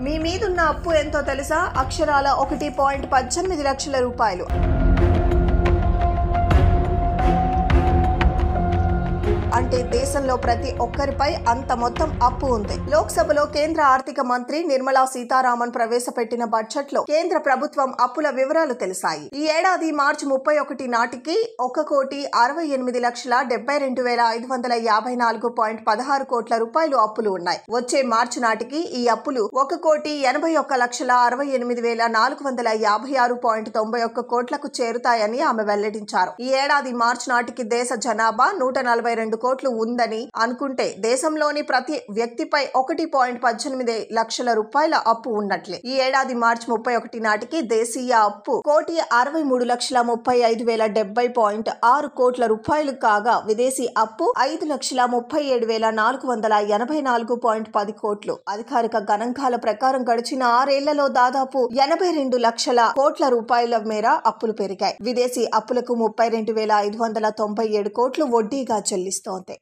మీ మీదున్న అప్పు ఎంతో తెలుసా? అక్షరాల 1.18 లక్షల రూపాయలు. అంటే దేశంలో ప్రతి ఒక్కరిపై అంత మొత్తం అప్పు ఉంది. లోక్సభలో కేంద్ర ఆర్థిక మంత్రి నిర్మలా సీతారామన్ ప్రవేశపెట్టిన బడ్జెట్ లో కేంద్ర ప్రభుత్వం అప్పుల వివరాలు తెలిసాయి. ఈ ఏడాది మార్చి 31 నాటికి 1,68,72,554.16 కోట్ల రూపాయలు అప్పులు ఉన్నాయి. వచ్చే మార్చి నాటికి ఈ అప్పులు 1,81,68,456.91 కోట్లకు చేరుతాయని ఆమె వెల్లడించారు. ఈ ఏడాది మార్చి నాటికి దేశ జనాభా 142 కోట్లు ఉందని అనుకుంటే దేశంలోని ప్రతి వ్యక్తిపై 1.18 లక్షల రూపాయల అప్పు ఉన్నట్లే. ఈ ఏడాది మార్చి 31 నాటికి దేశీయ అప్పు 1,63,35,70.6 కోట్ల రూపాయలు కాగా విదేశీ అప్పు 5,37,484.10 కోట్లు. అధికారిక గణాంకాల ప్రకారం గడిచిన 6 ఏళ్లలో దాదాపు 82 లక్షల కోట్ల రూపాయల మేర అప్పులు పెరిగాయి. విదేశీ అప్పులకు 32,597 కోట్లు వడ్డీగా చెల్లిస్తోంది.